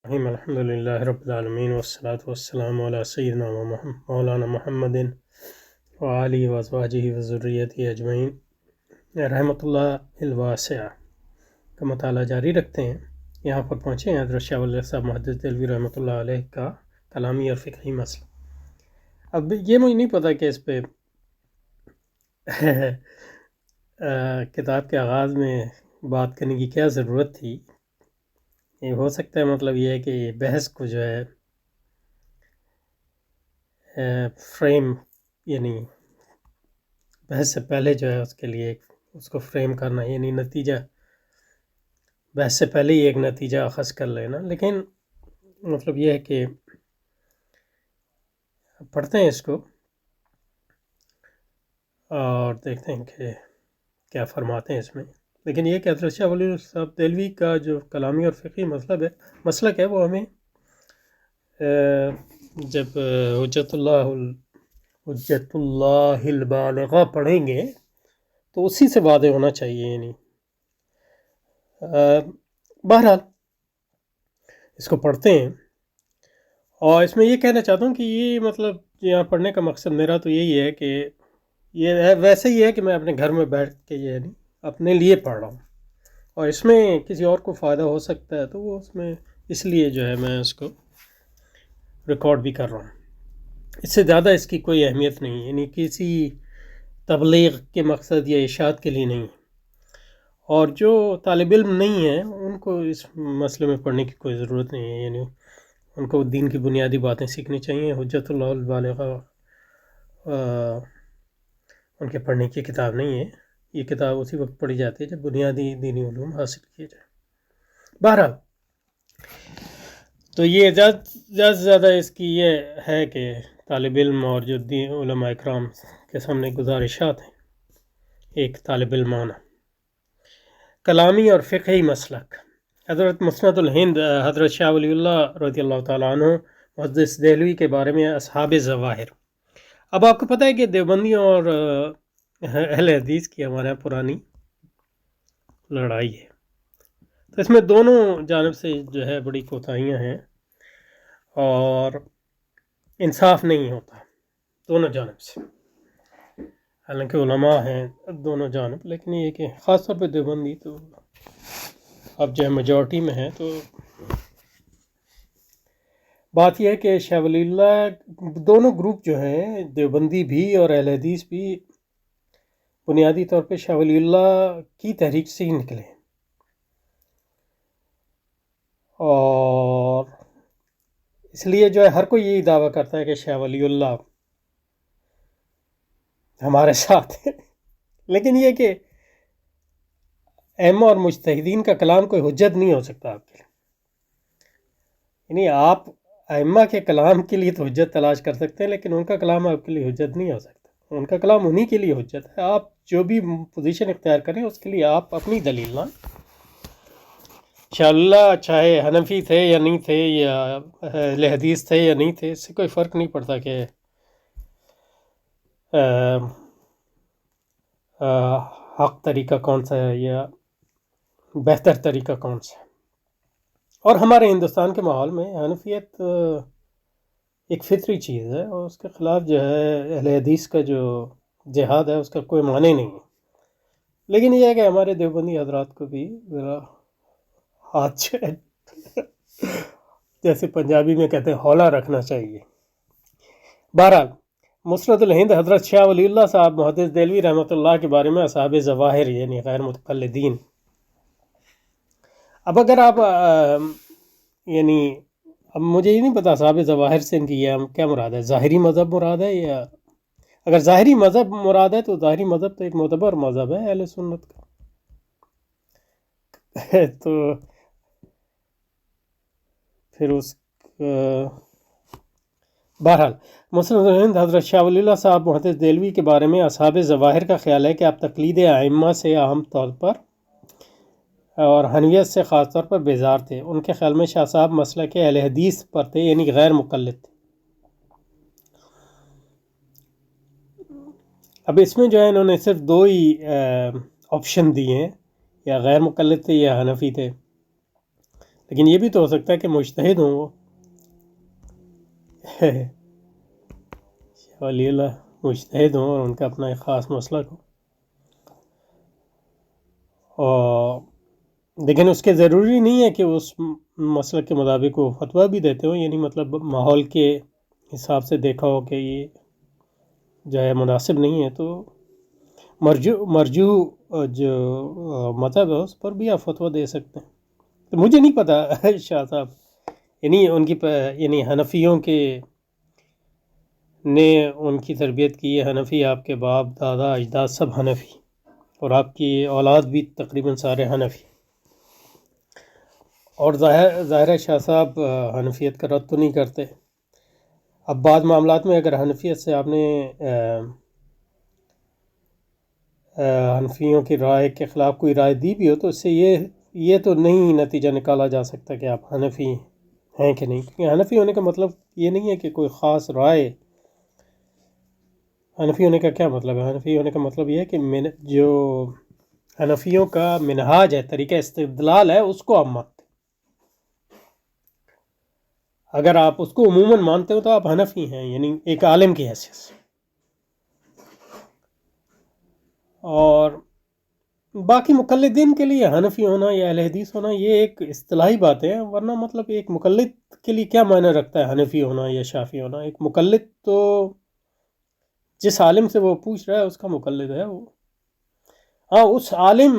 الرحیم الحمد للہ رب العالمین والصلاة والسلام علی سیدنا مولانا محمد وآلہ وازواجہ وذریتہ اجمعین۔ رحمۃ اللہ الواسعہ کا مطالعہ جاری رکھتے ہیں۔ یہاں پر پہنچے ہیں حضرت شاہ ولی اللہ صاحب محدث دہلوی رحمۃ اللہ علیہ کا کلامی اور فقہی مسئلہ۔ اب یہ مجھے نہیں پتہ کہ اس پہ کتاب کے آغاز میں بات کرنے کی کیا ضرورت تھی۔ یہ ہو سکتا ہے مطلب یہ ہے کہ یہ بحث کو جو ہے فریم، یعنی بحث سے پہلے جو ہے اس کے لیے اس کو فریم کرنا، یعنی نتیجہ بحث سے پہلے ہی ایک نتیجہ اخذ کر لینا۔ لیکن مطلب یہ ہے کہ پڑھتے ہیں اس کو اور دیکھتے ہیں کہ کیا فرماتے ہیں اس میں۔ لیکن یہ کہ حضرت شاہ ولی اللہ صاحب دہلوی کا جو کلامی اور فقہی مسلک ہے وہ ہمیں جب حجت اللہ البالغہ پڑھیں گے تو اسی سے واضح ہونا چاہیے۔ یعنی بہرحال اس کو پڑھتے ہیں اور اس میں یہ کہنا چاہتا ہوں کہ یہ مطلب یہاں پڑھنے کا مقصد میرا تو یہی ہے کہ یہ ویسے ہی ہے کہ میں اپنے گھر میں بیٹھ کے یعنی اپنے لیے پڑھ رہا ہوں، اور اس میں کسی اور کو فائدہ ہو سکتا ہے تو وہ اس میں اس لیے جو ہے میں اس کو ریکارڈ بھی کر رہا ہوں۔ اس سے زیادہ اس کی کوئی اہمیت نہیں، یعنی کسی تبلیغ کے مقصد یا اشاعت کے لیے نہیں۔ اور جو طالب علم نہیں ہیں ان کو اس مسئلے میں پڑھنے کی کوئی ضرورت نہیں ہے، یعنی ان کو دین کی بنیادی باتیں سیکھنی چاہیے۔ حجت اللہ البالغہ ان کے پڑھنے کی کتاب نہیں ہے، یہ کتاب اسی وقت پڑھی جاتی ہے جب بنیادی دینی علوم حاصل کیے جائیں۔ بہرحال تو یہ زیادہ سے زیادہ اس کی یہ ہے کہ طالب علم اور جو علماء اکرام کے سامنے گزارشات ہیں ایک طالب علمانہ۔ کلامی اور فقہی مسلک۔ حضرت مسند الہند حضرت شاہ ولی اللہ رضی اللہ تعالیٰ عنہ محدث دہلوی کے بارے میں اصحاب ظواہر۔ اب آپ کو پتہ ہے کہ دیوبندیوں اور اہل حدیث کی ہمارے یہاں پرانی لڑائی ہے، تو اس میں دونوں جانب سے جو ہے بڑی کوتاہیاں ہیں اور انصاف نہیں ہوتا دونوں جانب سے۔ حالانکہ علماء ہیں دونوں جانب، لیکن یہ کہ خاص طور پہ دیوبندی تو اب جو ہے میجورٹی میں ہے۔ تو بات یہ ہے کہ شاہ ولی اللہ دونوں گروپ جو ہیں دیوبندی بھی اور اہل حدیث بھی بنیادی طور پہ شاہ ولی اللہ کی تحریک سے ہی نکلے، اور اس لیے جو ہے ہر کوئی یہی دعویٰ کرتا ہے کہ شاہ ولی اللہ ہمارے ساتھ ہے۔ لیکن یہ کہ ائمہ اور مجتہدین کا کلام کوئی حجت نہیں ہو سکتا آپ کے لیے، یعنی آپ ائمہ کے کلام کے لیے تو حجت تلاش کر سکتے ہیں، لیکن ان کا کلام آپ کے لیے حجت نہیں ہو سکتا۔ ان کا کلام انہی کے لیے حجت ہے۔ آپ جو بھی پوزیشن اختیار کریں اس کے لیے آپ اپنی دلیل لائیں۔ شاہ اللہ چاہے حنفی تھے یا نہیں تھے، یا اہل حدیث تھے یا نہیں تھے، اس سے کوئی فرق نہیں پڑتا کہ حق طریقہ کون سا ہے یا بہتر طریقہ کون سا ہے۔ اور ہمارے ہندوستان کے ماحول میں حنفیت ایک فطری چیز ہے، اور اس کے خلاف جو ہے اہل حدیث کا جو جہاد ہے اس کا کوئی معنی نہیں ہے۔ لیکن یہ ہے کہ ہمارے دیوبندی حضرات کو بھی ذرا ہاتھ جو ہے جیسے پنجابی میں کہتے ہیں ہولا رکھنا چاہیے۔ بہرحال مسند الہند حضرت شاہ ولی اللہ صاحب محدث دہلوی رحمۃ اللہ کے بارے میں اصحاب ظواہر یعنی غیر متقلدین۔ اب اگر آپ یعنی اب مجھے یہ نہیں پتا اصحاب ظواہر سے ان کی یہ کیا مراد ہے، ظاہری مذہب مراد ہے، یا اگر ظاہری مذہب مراد ہے تو ظاہری مذہب تو ایک معتبر مذہب ہے اہل سنت کا۔ تو پھر اس بہرحال مسند الہند حضرت شاہ ولی اللہ صاحب محدث دہلوی کے بارے میں اصحاب ظواہر کا خیال ہے کہ آپ تقلید ائمہ سے عام طور پر اور حنفیت سے خاص طور پر بیزار تھے۔ ان کے خیال میں شاہ صاحب مسلک اہل حدیث پر تھے، یعنی غیر مقلد تھے۔ اب اس میں جو ہے انہوں نے صرف دو ہی آپشن دیے ہیں، یا غیر مقلد تھے یا حنفی تھے، لیکن یہ بھی تو ہو سکتا ہے کہ مجتہد ہوں وہ ولی اللہ مجتہد ہوں اور ان کا اپنا ایک خاص مسلک ہو، اور لیکن اس کے ضروری نہیں ہے کہ اس مسلک کے مطابق وہ فتویٰ بھی دیتے ہوں، یعنی مطلب ماحول کے حساب سے دیکھا ہو کہ یہ جو ہے مناسب نہیں ہے، تو مرجو جو مذہب ہے اس پر بھی آپ فتویٰ دے سکتے ہیں۔ تو مجھے نہیں پتہ شاہ صاحب، یعنی ان کی یعنی حنفیوں کے نے ان کی تربیت کی ہے، حنفی آپ کے باپ دادا اجداد سب حنفی، اور آپ کی اولاد بھی تقریباً سارے حنفی، اور ظاہر ہے شاہ صاحب حنفیت کا رد تو نہیں کرتے۔ اب بعض معاملات میں اگر حنفیت سے آپ نے حنفیوں کی رائے کے خلاف کوئی رائے دی بھی ہو تو اس سے یہ تو نہیں نتیجہ نکالا جا سکتا کہ آپ حنفی ہیں کہ نہیں، کیونکہ حنفی ہونے کا مطلب یہ نہیں ہے کہ کوئی خاص رائے، حنفی ہونے کا کیا مطلب ہے؟ حنفی ہونے کا مطلب یہ ہے کہ جو حنفیوں کا منہاج ہے، طریقہ استدلال ہے، اس کو آپ مانتے، اگر آپ اس کو عموماً مانتے ہو تو آپ حنفی ہیں، یعنی ایک عالم کی حیثیت سے۔ اور باقی مقلدین کے لیے حنفی ہونا یا اہل حدیث ہونا یہ ایک اصطلاحی بات ہے، ورنہ مطلب ایک مقلد کے لیے کیا معنی رکھتا ہے حنفی ہونا یا شافعی ہونا؟ ایک مقلد تو جس عالم سے وہ پوچھ رہا ہے اس کا مقلد ہے وہ، ہاں اس عالم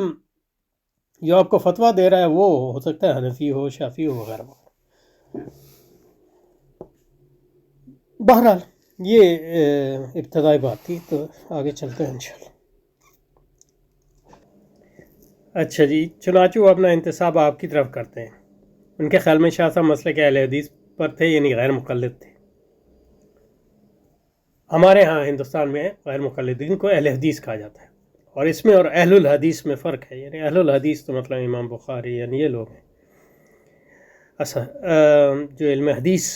جو آپ کو فتویٰ دے رہا ہے وہ ہو سکتا ہے حنفی ہو، شافعی ہو، وغیرہ وغیرہ۔ بہرحال یہ ابتدائی بات تھی، تو آگے چلتے ہیں انشاءاللہ۔ اچھا جی، چنانچہ وہ اپنا انتساب آپ کی طرف کرتے ہیں۔ ان کے خیال میں شاہ صاحب مسلک اہل حدیث پر تھے، یعنی غیر مقلد تھے۔ ہمارے ہاں ہندوستان میں غیر مقلدین کو اہل حدیث کہا جاتا ہے، اور اس میں اور اہل الحدیث میں فرق ہے، یعنی اہل الحدیث تو مطلب امام بخاری یعنی یہ لوگ ہیں اصل جو علم حدیث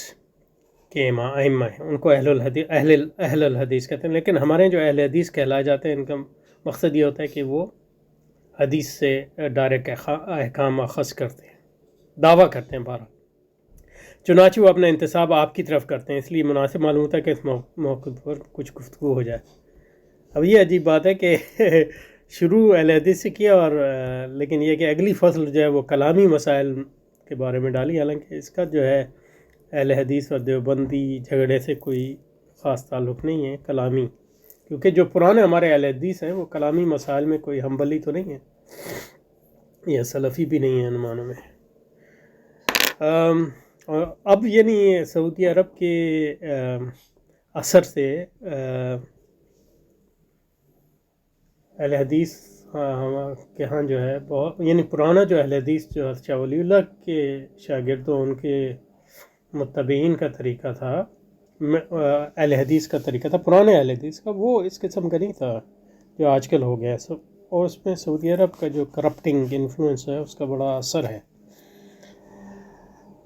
کے ائمہ ہیں، ان کو اہل الحدیث کہتے ہیں۔ لیکن ہمارے جو اہل حدیث کہلائے جاتے ہیں ان کا مقصد یہ ہوتا ہے کہ وہ حدیث سے ڈائریکٹ احکام اخذ کرتے ہیں، دعویٰ کرتے ہیں بہرحال۔ چنانچہ وہ اپنا انتساب آپ کی طرف کرتے ہیں، اس لیے مناسب معلوم ہوتا ہے کہ اس موقع پر کچھ گفتگو ہو جائے۔ اب یہ عجیب بات ہے کہ شروع اہل حدیث سے کیا، اور لیکن یہ کہ اگلی فصل جو ہے وہ کلامی مسائل کے بارے میں ڈالی، حالانکہ اس کا جو ہے اہل حدیث اور دیوبندی جھگڑے سے کوئی خاص تعلق نہیں ہے، کلامی، کیونکہ جو پرانے ہمارے اہل حدیث ہیں وہ کلامی مسائل میں کوئی ہمبلی تو نہیں ہے، یا سلفی بھی نہیں ہے ان معنوں میں۔ اور اب یعنی سعودی عرب کے اثر سے اہل حدیث کے ہاں جو ہے بہت، یعنی پرانا جو اہل حدیث جو شاہ ولی اللہ کے شاگردوں ان کے متبعین کا طریقہ تھا، اہل حدیث کا طریقہ تھا، پرانے اہل حدیث کا، وہ اس قسم کا نہیں تھا جو آج کل ہو گیا سب، اور اس میں سعودی عرب کا جو کرپٹنگ انفلوئنس ہے اس کا بڑا اثر ہے۔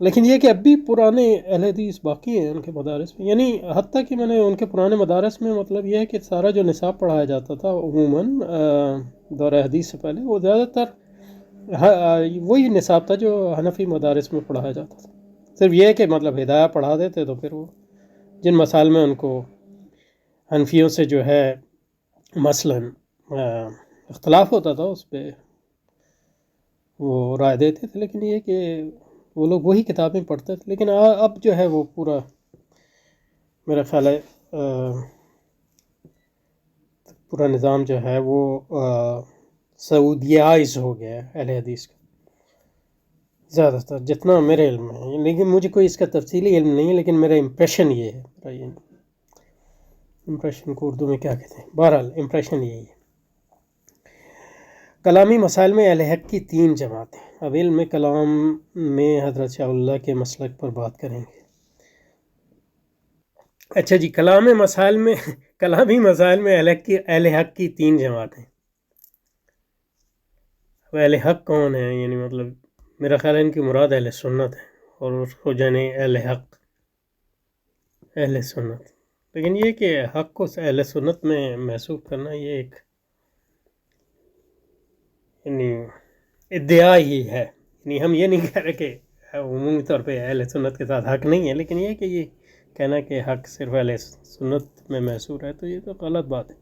لیکن یہ کہ اب بھی پرانے اہل حدیث باقی ہیں ان کے مدارس میں، یعنی حتیٰ کہ میں نے ان کے پرانے مدارس میں مطلب یہ ہے کہ سارا جو نصاب پڑھایا جاتا تھا عموماً دور حدیث سے پہلے، وہ زیادہ تر وہی نصاب تھا جو حنفی مدارس میں پڑھایا جاتا تھا، صرف یہ ہے کہ مطلب ہدایہ پڑھا دیتے تو پھر وہ جن مسائل میں ان کو حنفیوں سے جو ہے مثلاً اختلاف ہوتا تھا اس پہ وہ رائے دیتے تھے، لیکن یہ کہ وہ لوگ وہی کتابیں پڑھتے تھے۔ لیکن اب جو ہے وہ پورا میرا خیال ہے پورا نظام جو ہے وہ سعودیائز ہو گیا ہے اہل حدیث کا زیادہ تر، جتنا میرے علم میں ہے، لیکن مجھے کوئی اس کا تفصیلی علم نہیں ہے، لیکن میرا امپریشن یہ ہے، میرا یہ امپریشن کو اردو میں کیا کہتے ہیں، بہرحال امپریشن یہی ہے۔ کلامی مسائل میں اہل حق کی 3 جماعتیں۔ اب علم کلام میں حضرت شاہ اللہ کے مسلک پر بات کریں گے۔ اچھا جی، کلامی مسائل میں اہل حق کی 3 جماعتیں۔ اہل حق کون ہیں؟ یعنی مطلب میرا خیال ہے ان کی مراد اہل سنت ہے، اور اس کو جانے اہل حق اہل سنت، لیکن یہ کہ حق کو اہل سنت میں محسوب کرنا یہ ایک یعنی ادعا ہی ہے، یعنی ہم یہ نہیں کہہ رہے کہ عمومی طور پہ اہل سنت کے ساتھ حق نہیں ہے، لیکن یہ کہ یہ کہنا کہ حق صرف اہل سنت میں محصور ہے تو یہ تو غلط بات ہے۔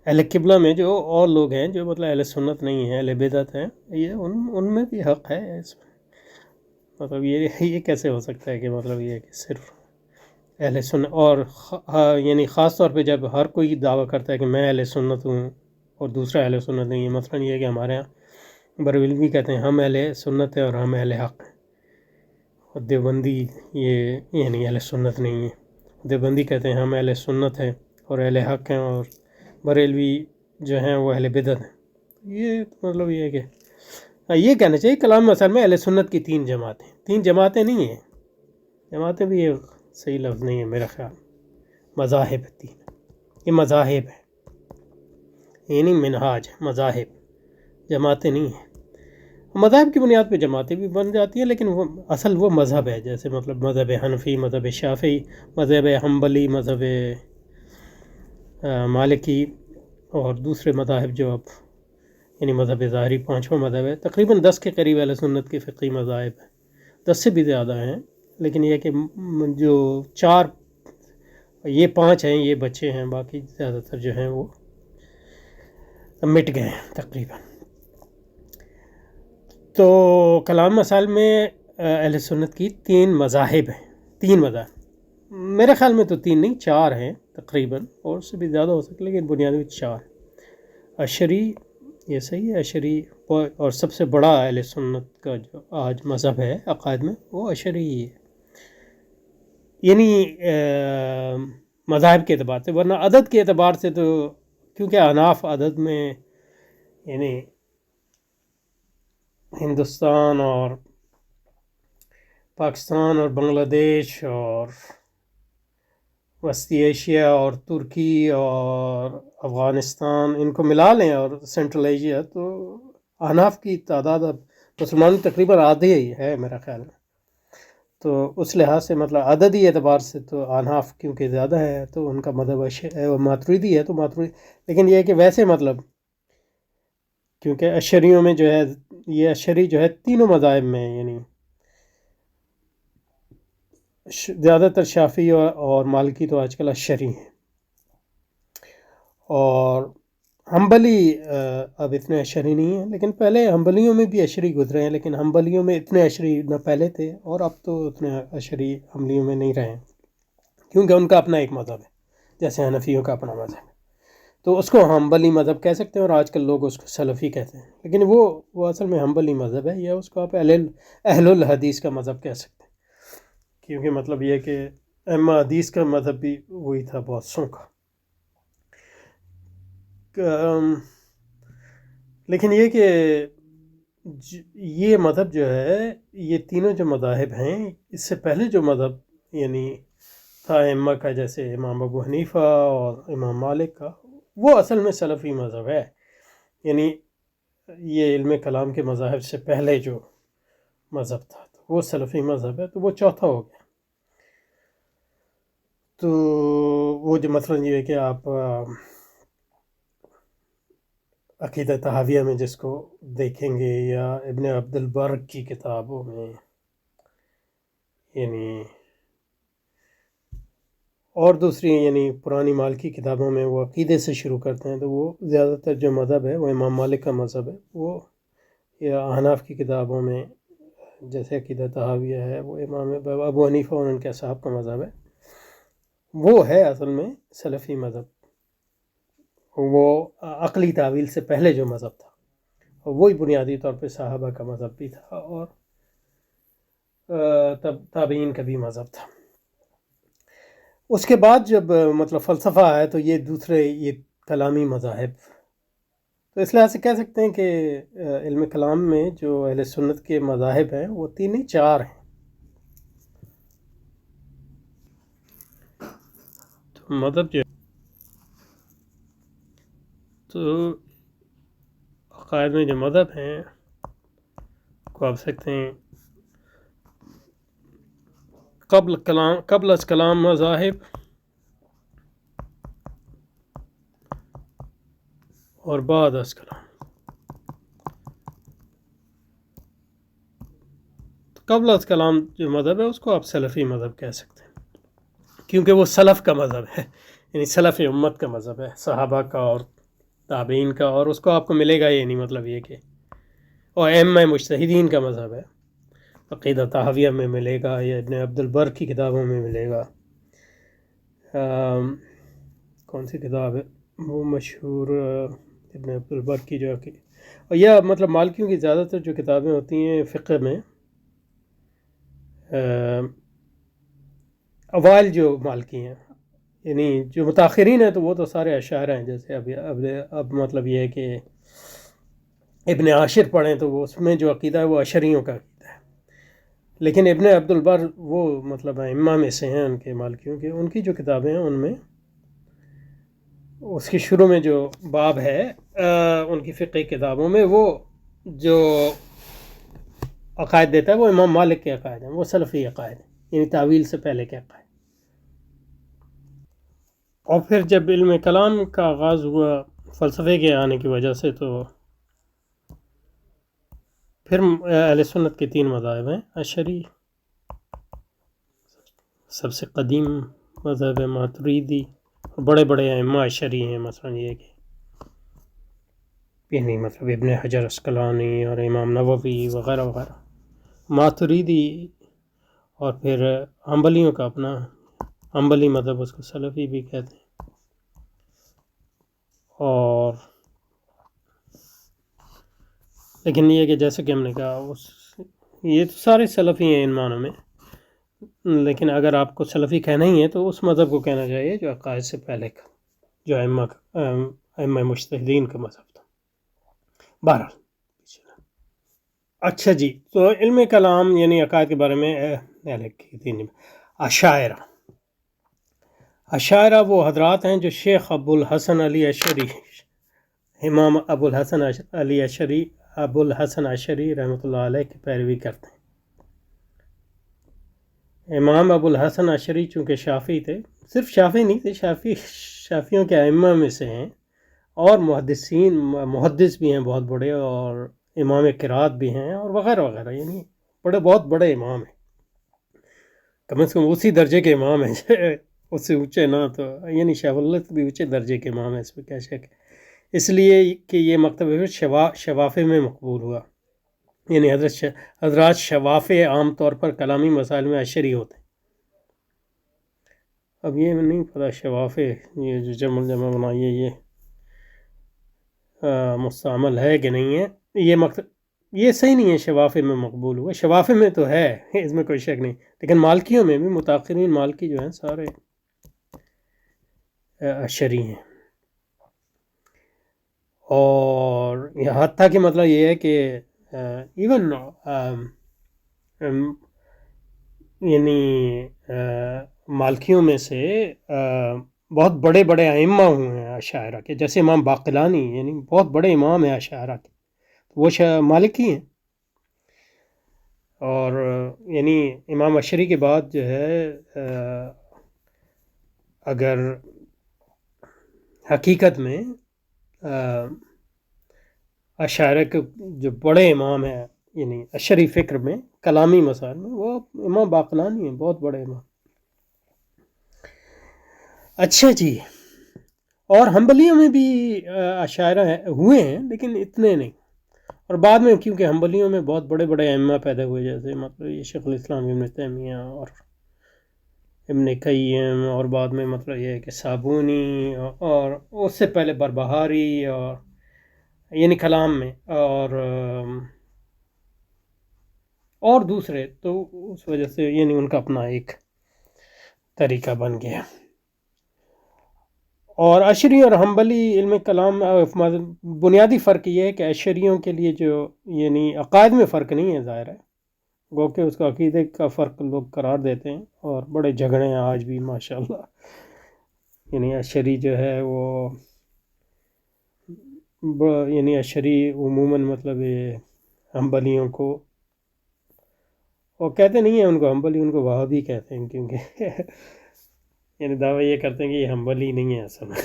اہل قبلہ میں جو اور لوگ ہیں جو مطلب اہل سنت نہیں ہیں، اہل بدعت ہیں، یہ ان میں بھی حق ہے اس میں۔ مطلب یہ کیسے ہو سکتا ہے کہ مطلب یہ کہ صرف اہل سنت اور یعنی خاص طور پہ جب ہر کوئی دعویٰ کرتا ہے کہ میں اہل سنت ہوں اور دوسرا اہل سنت نہیں ہے۔ مثلاً یہ کہ ہمارے یہاں بریلوی کہتے ہیں ہم اہل سنت ہیں اور ہم اہل حق ہیں، اور دیوبندی یہ یعنی اہل سنت نہیں ہے۔ دیوبندی کہتے ہیں ہم اہل سنت ہیں اور اہل حق ہیں، اور بریلوی جو ہیں وہ اہل بدعت ہیں۔ یہ مطلب یہ ہے کہ یہ کہنا چاہیے کلام اصل میں اہل سنت کی 3 جماعتیں نہیں ہیں۔ جماعتیں بھی یہ صحیح لفظ نہیں ہے میرا خیال، مذاہب 3، یہ مذاہب ہے، یہ نہیں منہاج، مذاہب، جماعتیں نہیں ہیں۔ مذاہب کی بنیاد پہ جماعتیں بھی بن جاتی ہیں، لیکن وہ مذہب ہے، جیسے مطلب مذہب حنفی، مذہب شافعی، مذہب حنبلی، مذہب مالکی اور دوسرے مذاہب جو اب یعنی مذہب ظاہری 5واں مذہب ہے۔ تقریباً 10 کے قریب اہل سنت کے فقہی مذاہب ہیں، 10 سے بھی زیادہ ہیں، لیکن یہ کہ جو 4 یہ 5 ہیں یہ بچے ہیں، باقی زیادہ تر جو ہیں وہ مٹ گئے ہیں تقریباً۔ تو کلام مسائل میں اہل سنت کی 3 مذاہب ہیں، 3 مذاہب، میرے خیال میں تو 3 نہیں 4 ہیں تقریباً، اور اس سے بھی زیادہ ہو سکتا ہے، لیکن بنیادی 4۔ اشعری، یہ صحیح ہے، اشعری، اور سب سے بڑا اہل سنت کا جو آج مذہب ہے عقائد میں وہ اشعری ہی ہے، یعنی مذاہب کے اعتبار سے۔ ورنہ عدد کے اعتبار سے تو کیونکہ احناف عدد میں یعنی ہندوستان اور پاکستان اور بنگلہ دیش اور وسطی ایشیا اور ترکی اور افغانستان ان کو ملا لیں اور سینٹرل ایشیا، تو احناف کی تعداد اب مسلمانوں تقریباً آدھی ہی ہے میرا خیال میں۔ تو اس لحاظ سے مطلب عددی اعتبار سے تو احناف کیونکہ زیادہ ہے تو ان کا مذہب ماتریدی ہے، تو ماتریدی، لیکن یہ ہے کہ ویسے مطلب کیونکہ اشعریوں میں جو ہے یہ اشعری جو ہے تینوں مذاہب میں یعنی زیادہ تر شافعی اور مالکی تو آج کل اشعری ہیں، اور حنبلی اب اتنے اشعری نہیں ہیں، لیکن پہلے حنبلیوں میں بھی اشعری گزرے ہیں، لیکن حنبلیوں میں اتنے اشعری نہ پہلے تھے اور اب تو اتنے اشعری حنبلیوں میں نہیں رہے ہیں، کیونکہ ان کا اپنا ایک مذہب ہے، جیسے حنفیوں کا اپنا مذہب ہے، تو اس کو حنبلی مذہب کہہ سکتے ہیں، اور آج کل لوگ اس کو سلفی کہتے ہیں، لیکن وہ اصل میں حنبلی مذہب ہے، یا اس کو آپ اہل الحدیث کا مذہب کہہ سکتے ہیں، کیونکہ مطلب یہ کہ ائمہ حدیث کا مذہب بھی وہی تھا بہت سوں کا۔ لیکن یہ کہ یہ مذہب جو ہے، یہ تینوں جو مذاہب ہیں، اس سے پہلے جو مذہب یعنی تھا ائمہ کا، جیسے امام ابو حنیفہ اور امام مالک کا، وہ اصل میں سلفی مذہب ہے، یعنی یہ علم کلام کے مذاہب سے پہلے جو مذہب تھا تو وہ سلفی مذہب ہے، تو وہ چوتھا ہو گیا۔ تو وہ جو مثلا یہ ہے کہ آپ عقیدہ طحاویہ میں جس کو دیکھیں گے، یا ابن عبد البر کی کتابوں میں، یعنی اور دوسری یعنی پرانی مالکی کتابوں میں وہ عقیدے سے شروع کرتے ہیں، تو وہ زیادہ تر جو مذہب ہے وہ امام مالک کا مذہب ہے، وہ یا احناف کی کتابوں میں جیسے عقیدہ طحاویہ ہے وہ امام ابو حنیفہ اور ان کے اصحاب کا مذہب ہے، وہ ہے اصل میں سلفی مذہب، وہ عقلی تعویل سے پہلے جو مذہب تھا، اور وہی بنیادی طور پہ صحابہ کا مذہب بھی تھا، اور تابعین کا بھی مذہب تھا۔ اس کے بعد جب مطلب فلسفہ ہے تو یہ دوسرے یہ کلامی مذاہب، تو اس لحاظ سے کہہ سکتے ہیں کہ علم کلام میں جو اہل سنت کے مذاہب ہیں وہ 3 نہیں 4 ہیں۔ تو مذہب جو تو عقائد میں جو مذہب ہیں کو آپ سکتے ہیں قبل از کلام مذاہب اور بعد از کلام۔ قبل از کلام جو مذہب ہے اس کو آپ سلفی مذہب کہہ سکتے ہیں، کیونکہ وہ سلف کا مذہب ہے، یعنی سلف امت کا مذہب ہے، صحابہ کا اور تابعین کا، اور اس کو آپ کو ملے گا یہ نہیں مطلب یہ کہ، اور ائمہ مجتہدین کا مذہب ہے، عقیدہ طحاویہ میں ملے گا، یا ابن عبد البر کی کتابوں میں ملے گا۔ کون سی کتاب ہے وہ مشہور ابن عبد البر کی جو کہ، اور یا مطلب مالکیوں کی زیادہ تر جو کتابیں ہوتی ہیں فقہ میں، اوائل جو مالکی ہیں، یعنی جو متاخرین ہیں تو وہ تو سارے اشاعرہ ہیں، جیسے اب مطلب یہ ہے کہ ابن عاشر پڑھیں تو وہ اس میں جو عقیدہ ہے وہ اشریوں کا عقیدہ ہے، لیکن ابن عبد البر وہ مطلب ائمہ میں سے ہیں ان کے مالکیوں کے، ان کی جو کتابیں ہیں ان میں اس کی شروع میں جو باب ہے ان کی فقہ کتابوں میں، وہ جو عقائد دیتا ہے وہ امام مالک کے عقائد ہیں، وہ سلفی عقائد ہیں، یعنی تعویل سے پہلے کے عقائد۔ اور پھر جب علم کلام کا آغاز ہوا فلسفے کے آنے کی وجہ سے، تو پھر اہل سنت کے 3 مذاہب ہیں، اشعری سب سے قدیم مذہب ہے، ماتریدی، اور بڑے بڑے ائمہ اشعری ہیں، مثلا یہ کہ یعنی مطلب ابن حجر عسقلانی اور امام نووی وغیرہ وغیرہ، ماتریدی، اور پھر حنبلیوں کا اپنا حنبلی مذہب، اس کو سلفی بھی کہتے ہیں، اور لیکن یہ کہ جیسے کہ ہم نے کہا یہ تو سارے سلفی ہیں ان معنوں میں، لیکن اگر آپ کو سلفی کہنا ہی ہے تو اس مذہب کو کہنا چاہیے جو عقائد سے پہلے کا، جو ائمہ مجتہدین کا مذہب تھا۔ بہرحال اچھا جی، تو علم کلام یعنی عقائد کے بارے میں اشاعرہ وہ حضرات ہیں جو شیخ ابو الحسن علی اشعری، امام ابو الحسن علی اشعری، ابو الحسن اشعری رحمۃ اللہ علیہ کی پیروی کرتے ہیں۔ امام ابو الحسن اشعری چونکہ شافعی تھے، صرف شافعی نہیں تھے، شافعیوں کے ائمہ میں سے ہیں، اور محدث بھی ہیں بہت بڑے، اور امام قرات بھی ہیں، اور وغیرہ وغیرہ، یعنی بہت بڑے امام ہیں، کم از کم اسی درجے کے امام ہیں، اس سے اونچے نہ تو، یعنی شاہ اللہ بھی اونچے درجے کے امام ہیں، اس میں کیا شک ہے، اس لیے کہ یہ مکتب شوافع میں مقبول ہوا، یعنی حضرات شوافع عام طور پر کلامی مسائل میں اشعری ہوتے ہیں۔ اب یہ نہیں پتہ شوافع یہ جو جمع بنائیے یہ مستعمل ہے کہ نہیں ہے، یہ یہ صحیح نہیں ہے، شوافع میں مقبول ہوا، شوافع میں تو ہے، اس میں کوئی شک نہیں، لیکن مالکیوں میں بھی متاخرین مالکی جو ہیں سارے اشعری ہیں، اور حتیٰ کہ مطلب یہ ہے کہ ایون یعنی مالکیوں میں سے بہت بڑے بڑے ائمہ ہوئے ہیں اشاعرہ کے، جیسے امام باقلانی، یعنی بہت بڑے امام ہیں اشاعرہ کے، وہ مالکی ہیں، اور یعنی امام اشعری کے بعد جو ہے اگر حقیقت میں اشاعرہ کے جو بڑے امام ہیں یعنی اشعری فکر میں کلامی مسائل میں، وہ امام باقلانی ہیں، بہت بڑے امام۔ اچھا جی، اور حنبلیوں میں بھی اشاعرہ ہوئے ہیں لیکن اتنے نہیں، اور بعد میں کیونکہ حنبلیوں میں بہت بڑے بڑے ائمہ پیدا ہوئے، جیسے مطلب یہ شیخ الاسلام ابن تیمیہ اور ابن قیم، اور بعد میں مطلب یہ ہے کہ صابونی، اور اس سے پہلے بربہاری، اور یعنی کلام میں، اور دوسرے، تو اس وجہ سے یعنی ان کا اپنا ایک طریقہ بن گیا۔ اور اشعری اور حنبلی علم کلام بنیادی فرق یہ ہے کہ اشعریوں کے لیے جو یعنی عقائد میں فرق نہیں ہے، ظاہر ہے، گو کہ اس کا عقیدے کا فرق لوگ قرار دیتے ہیں، اور بڑے جھگڑے ہیں آج بھی ماشاءاللہ، یعنی اشعری جو ہے وہ یعنی اشعری عموماً مطلب یہ حنبلیوں کو، وہ کہتے نہیں ہیں ان کو حنبلی، ان کو وہابی کہتے ہیں، کیونکہ یعنی دعویٰ یہ کرتے ہیں کہ یہ حنبلی نہیں ہے اصل میں،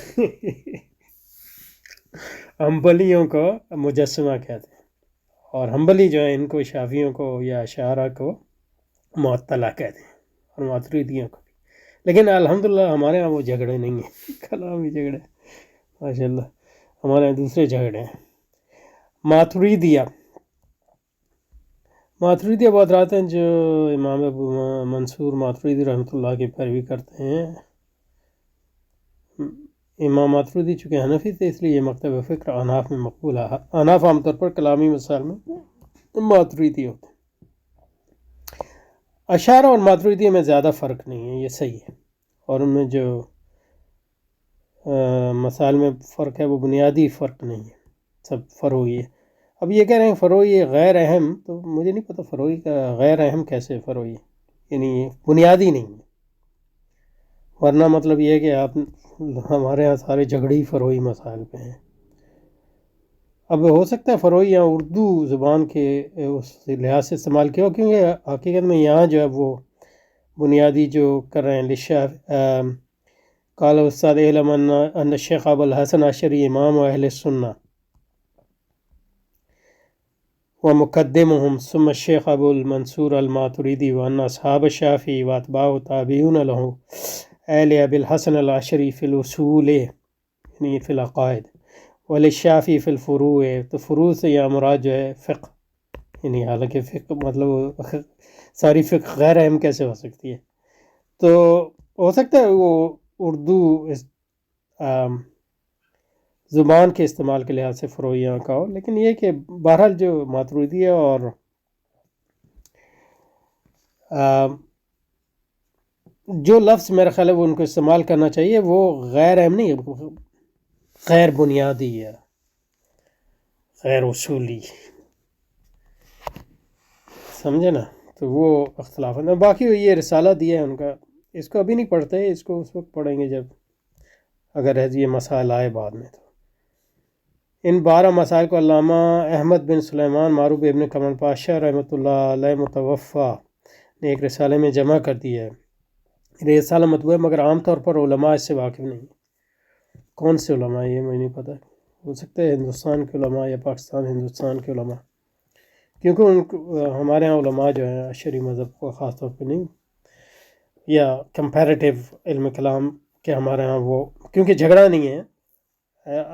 حنبلیوں کو مجسمہ کہتے ہیں، اور حنبلی جو ہیں ان کو شافعیوں کو یا اشاعرہ کو معطلہ کہتے ہیں، اور ماتریدیوں کو بھی. لیکن الحمدللہ ہمارے ہاں وہ جھگڑے نہیں ہیں کلامی جھگڑے ماشاء اللہ، ہمارے یہاں دوسرے جھگڑے ہیں. ماتریدیہ وہ حضرات ہیں جو امام ابو منصور ماتریدی رحمۃ اللہ کی پیروی کرتے ہیں. امام ماتریدی چونکہ حنفی تھے اس لیے یہ مکتب فکر احناف میں مقبول ہے. احناف عام طور پر کلامی مسائل میں ماتریدی ہوتے ہیں. اشاعرہ اور ماتریدی میں زیادہ فرق نہیں ہے، یہ صحیح ہے. اور ان میں جو مسائل میں فرق ہے وہ بنیادی فرق نہیں ہے، سب فروعی ہے. اب یہ کہہ رہے ہیں فروعی غیر اہم، تو مجھے نہیں پتہ فروعی کا غیر اہم کیسے فروعی ہے، یعنی یہ بنیادی نہیں ہے. ورنہ مطلب یہ ہے کہ آپ ہمارے ہاں سارے جھگڑے ہی فروعی مسائل پہ ہیں. اب ہو سکتا ہے فروعی یہاں اردو زبان کے اس لحاظ سے استعمال کیا ہو، کیونکہ حقیقت میں یہاں جو ہے وہ بنیادی جو کر رہے ہیں قال استاد علم ان الشیخ ابو الحسن عشری امام و اہل سنہ ومقدمهم ثم الشیخ ابو المنصور الماتریدی وان اصحاب الشافعی واتباع تابعون له اہل ابی الحسن العشری فی الاصول یعنی فی العقائد وللشافعی فی الفروع. تو فروع سے یہاں مراد جو ہے فقہ، یعنی حالانکہ فقہ مطلب ساری فقہ غیر اہم کیسے ہو سکتی ہے. تو ہو سکتا ہے وہ اردو زبان کے استعمال کے لحاظ سے فروعیہ کا ہو، لیکن یہ کہ بہرحال جو ماتریدیہ اور جو لفظ میرا خیال ہے وہ ان کو استعمال کرنا چاہیے، وہ غیر اہم نہیں ہے، غیر بنیادی ہے، غیر اصولی، سمجھے نا. تو وہ اختلاف ہے. باقی یہ رسالہ دیا ہے ان کا، اس کو ابھی نہیں پڑھتے، اس کو اس وقت پڑھیں گے جب اگر یہ مسائل آئے بعد میں. تو ان 12 مسائل کو علامہ احمد بن سلیمان معروف ابن کمال پاشا رحمۃ اللہ علیہ متوفہ نے ایک رسالے میں جمع کر دیا ہے. یہ رسالہ مطبوع ہے مگر عام طور پر علماء اس سے واقف نہیں. کون سے علماء یہ مجھے نہیں پتہ، ہو سکتا ہے ہندوستان کے علماء یا پاکستان ہندوستان کے علماء، کیونکہ ان کو ہمارے ہاں علماء جو ہیں اشعری مذہب کو خاص طور پہ نہیں، یا کمپیریٹیو علم کلام کے ہمارے ہاں وہ کیونکہ جھگڑا نہیں ہے.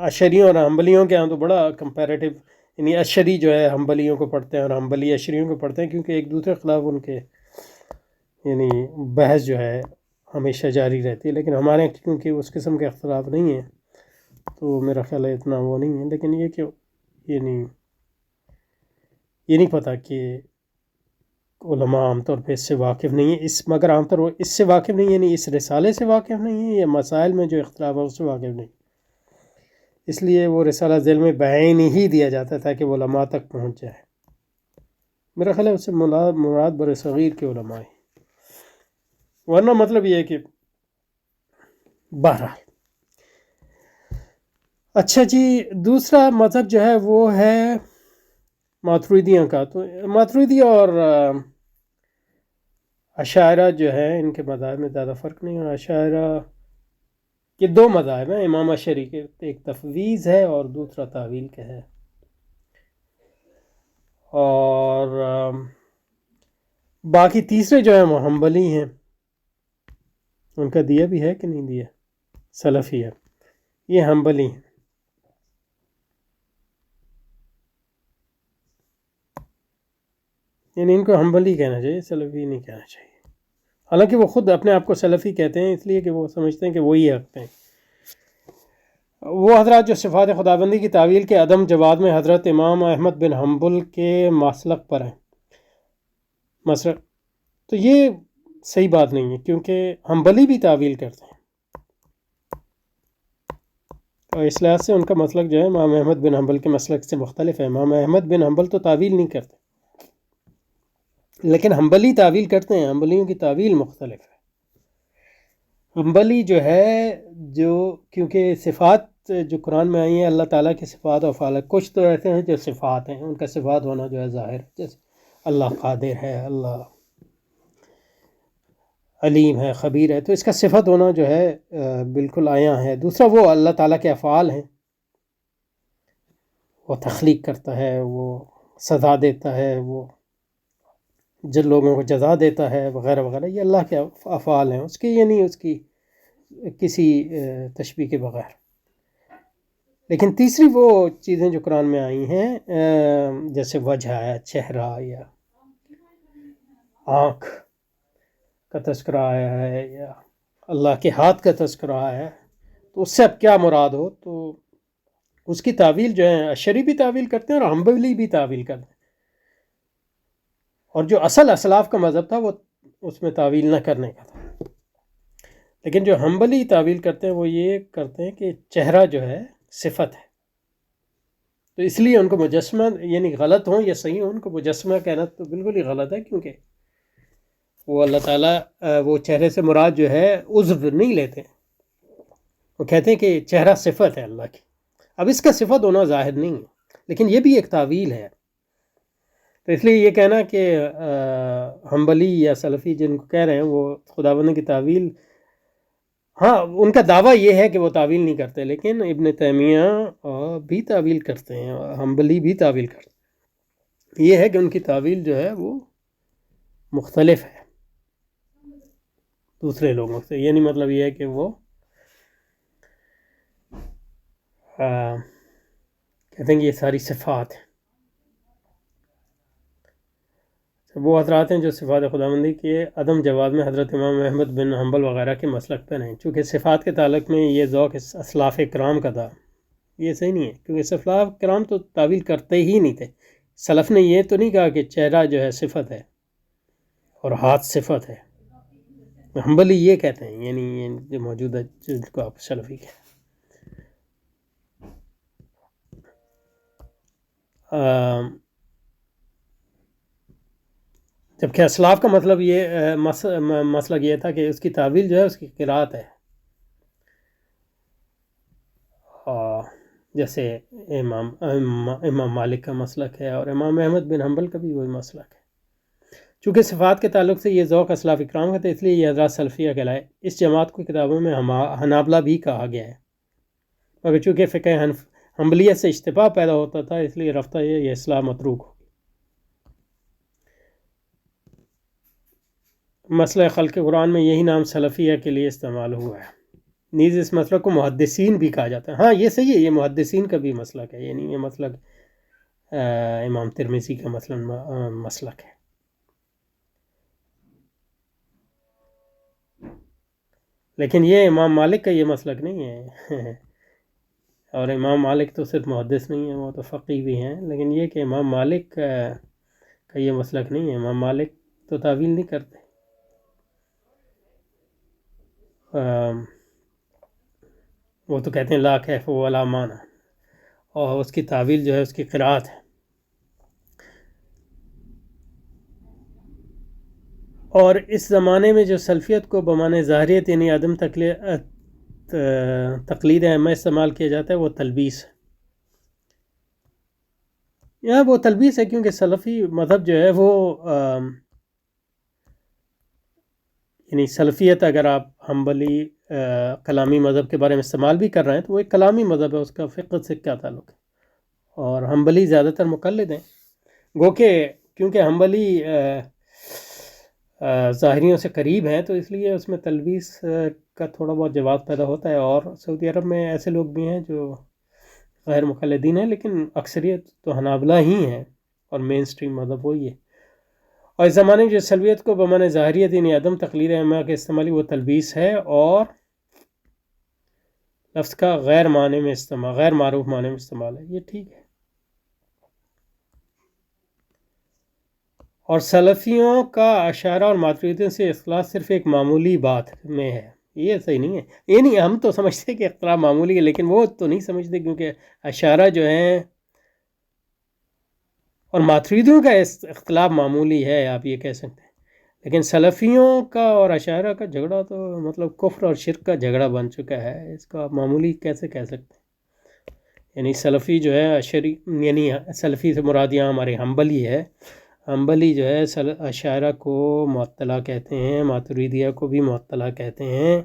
اشعریوں اور حنبلیوں کے ہاں تو بڑا کمپیریٹیو، یعنی اشعری جو ہے حنبلیوں کو پڑھتے ہیں اور حنبلی اشعریوں کو پڑھتے ہیں، کیونکہ ایک دوسرے خلاف ان کے یعنی بحث جو ہے ہمیشہ جاری رہتی ہے. لیکن ہمارے یہاں کیونکہ اس قسم کے اختلاف نہیں ہیں تو میرا خیال ہے اتنا وہ نہیں ہے. لیکن یہ کہ یعنی یہ نہیں پتہ کہ علماء عام طور پہ اس سے واقف نہیں ہیں، مگر عام طور اس سے واقف نہیں، یعنی اس رسالے سے واقف نہیں ہیں، یا مسائل میں جو اختلاف ہے اس سے واقف نہیں. اس لیے وہ رسالہ ذیل میں بعین ہی دیا جاتا ہے تاکہ وہ علماء تک پہنچ جائے. میرا خیال ہے اس سے مراد بر صغیر کے علماء ہیں، ورنہ مطلب یہ ہے کہ بہرحال. اچھا جی، دوسرا مذہب جو ہے وہ ہے ماتریدیوں کا. تو ماتریدی اور اشاعرہ جو ہے ان کے مذاہب میں زیادہ فرق نہیں ہے. اشاعرہ کے 2 مذاہب ہیں امام اشعری کے، ایک تفویض ہے اور دوسرا تعویل کا ہے. اور باقی تیسرے جو ہیں وہ حنبلی ہیں. ان کا دیا بھی ہے کہ نہیں دیا، سلفی ہے، یہ حنبلی ہیں. یعنی ان کو حنبلی کہنا چاہیے، سلفی نہیں کہنا چاہیے. حالانکہ وہ خود اپنے آپ کو سلفی کہتے ہیں اس لیے کہ وہ سمجھتے ہیں کہ وہی حق ہیں. وہ حضرات جو صفات خداوندی کی تعویل کے عدم جواز میں حضرت امام احمد بن حنبل کے مسلک پر ہیں، تو یہ صحیح بات نہیں ہے، کیونکہ حنبلی بھی تعویل کرتے ہیں، اور اس لحاظ سے ان کا مسلک جو ہے امام احمد بن حنبل کے مسلک سے مختلف ہے. امام احمد بن حنبل تو تعویل نہیں کرتے، لیکن حنبلی تعویل کرتے ہیں. حنبلیوں کی تعویل مختلف ہے. حنبلی جو ہے جو کیونکہ صفات جو قرآن میں آئی ہیں اللہ تعالیٰ کی صفات و افعال، کچھ تو ایسے ہیں جو صفات ہیں، ان کا صفات ہونا جو ہے ظاہر، جیسے اللہ قادر ہے، اللہ علیم ہے، خبیر ہے، تو اس کا صفت ہونا جو ہے بالکل آیا ہے. دوسرا وہ اللہ تعالیٰ کے افعال ہیں، وہ تخلیق کرتا ہے، وہ سزا دیتا ہے، وہ جن لوگوں کو جزا دیتا ہے وغیرہ وغیرہ، یہ اللہ کے افعال ہیں اس کے، یعنی اس کی کسی تشبیہ کے بغیر۔ لیکن تیسری وہ چیزیں جو قرآن میں آئی ہیں جیسے وجہ ہے، چہرہ یا آنکھ کا تذکرہ آیا ہے یا اللہ کے ہاتھ کا تذکرہ آیا ہے، تو اس سے اب کیا مراد ہو، تو اس کی تعویل جو ہے اشعری بھی تعویل کرتے ہیں اور حنبلی بھی تعویل کرتے ہیں، اور جو اصل اسلاف کا مذہب تھا وہ اس میں تعویل نہ کرنے کا تھا۔ لیکن جو حنبلی تعویل کرتے ہیں وہ یہ کرتے ہیں کہ چہرہ جو ہے صفت ہے، تو اس لیے ان کو مجسمہ، یعنی غلط ہوں یا صحیح ہوں، ان کو مجسمہ کہنا تو بالکل ہی غلط ہے، کیونکہ وہ اللہ تعالیٰ وہ چہرے سے مراد جو ہے عضو نہیں لیتے، وہ کہتے ہیں کہ چہرہ صفت ہے اللہ کی۔ اب اس کا صفت ہونا ظاہر نہیں ہے، لیکن یہ بھی ایک تعویل ہے، تو اس لیے یہ کہنا کہ حنبلی یا سلفی جن کو کہہ رہے ہیں وہ خداوند کی تعویل، ہاں ان کا دعویٰ یہ ہے کہ وہ تعویل نہیں کرتے، لیکن ابن تیمیہ بھی تعویل کرتے ہیں، حنبلی بھی تعویل کرتے ہیں۔ یہ ہے کہ ان کی تعویل جو ہے وہ مختلف ہے دوسرے لوگوں سے، یعنی مطلب یہ ہے کہ وہ کہتے ہیں کہ یہ ساری صفات ہیں۔ وہ حضرات ہیں جو صفات خداوندی کے عدم جواز میں حضرت امام احمد بن حنبل وغیرہ کے مسلک پر ہیں، چونکہ صفات کے تعلق میں یہ ذوق اسلاف کرام کا تھا۔ یہ صحیح نہیں ہے، کیونکہ اسلاف کرام تو تعویل کرتے ہی نہیں تھے۔ سلف نے یہ تو نہیں کہا کہ چہرہ جو ہے صفت ہے اور ہاتھ صفت ہے، حنبلی یہ کہتے ہیں، یعنی یہ جو موجودہ جن کو آپ سلفی کہتے ہیں۔ جبکہ اسلاف کا مطلب یہ مسلک یہ تھا کہ اس کی تعویل جو ہے اس کی قرات ہے، جیسے امام مالک کا مسلک ہے اور امام احمد بن حنبل کا بھی وہی مسلک ہے۔ چونکہ صفات کے تعلق سے یہ ذوق اسلاف اکرام کا تھا، اس لیے یہ حضرات سلفیہ کہلائے۔ اس جماعت کو کتابوں میں حنابلہ بھی کہا گیا ہے، مگر چونکہ فقہ حنبلیت سے اشتباہ پیدا ہوتا تھا، اس لیے رفتہ یہ اصلاح متروک ہو۔ مسئلہ خلق قرآن میں یہی نام سلفیہ کے لیے استعمال ہوا ہے۔ نیز اس مسلک کو محدثین بھی کہا جاتا ہے۔ ہاں یہ صحیح ہے، یہ محدثین کا بھی مسلک ہے، یعنی یہ مسلک امام ترمذی کا مثلا مسلک ہے۔ لیکن یہ امام مالک کا یہ مسلک نہیں ہے اور امام مالک تو صرف محدث نہیں ہے، وہ تو فقیہ بھی ہیں، لیکن یہ کہ امام مالک کا یہ مسلک نہیں ہے۔ امام مالک تو تعویل نہیں کرتے، وہ تو کہتے ہیں لا کیف ولا معنی، اور اس کی تعویل جو ہے اس کی قرات ہے۔ اور اس زمانے میں جو سلفیت کو بمعنی ظاہریت یعنی عدم تقلید ائمہ استعمال کیا جاتا ہے، وہ تلبیس ہے۔ یہاں وہ تلبیس ہے کیونکہ سلفی مذہب جو ہے وہ یعنی سلفیت، اگر آپ حنبلی کلامی مذہب کے بارے میں استعمال بھی کر رہے ہیں تو وہ ایک کلامی مذہب ہے، اس کا فقہ سے کیا تعلق ہے؟ اور حنبلی زیادہ تر مقلد ہیں، گو کہ کیونکہ حنبلی ظاہریوں سے قریب ہیں تو اس لیے اس میں تلبیس کا تھوڑا بہت جواز پیدا ہوتا ہے۔ اور سعودی عرب میں ایسے لوگ بھی ہیں جو غیر مقلدین ہیں، لیکن اکثریت تو حنابلہ ہی ہیں اور مین سٹریم مذہب وہی ہے۔ اور اس زمانے میں جو سلفیت کو بمعنی ظاہریت یعنی عدم تقلید ائمہ کے استعمالی وہ تلبیس ہے، اور لفظ کا غیر معنی میں استعمال، غیر معروف معنی میں استعمال ہے، یہ ٹھیک ہے۔ اور سلفیوں کا اشاعرہ اور ماتریدیوں سے اختلاف صرف ایک معمولی بات میں ہے، یہ صحیح نہیں ہے۔ یہ نہیں، ہم تو سمجھتے ہیں کہ اختلاف معمولی ہے، لیکن وہ تو نہیں سمجھتے، کیونکہ اشاعرہ جو ہیں اور ماتریدیوں کا اختلاف معمولی ہے، آپ یہ کہہ سکتے ہیں۔ لیکن سلفیوں کا اور اشاعرہ کا جھگڑا تو مطلب کفر اور شرک کا جھگڑا بن چکا ہے، اس کو آپ معمولی کیسے کہہ سکتے ہیں؟ یعنی سلفی جو ہے اشعری، یعنی سلفی سے مراد یہاں ہمارے حنبلی ہے، حنبلی جو ہے اشاعرہ کو معطلہ کہتے ہیں، ماتریدیہ کو بھی معطلہ کہتے ہیں،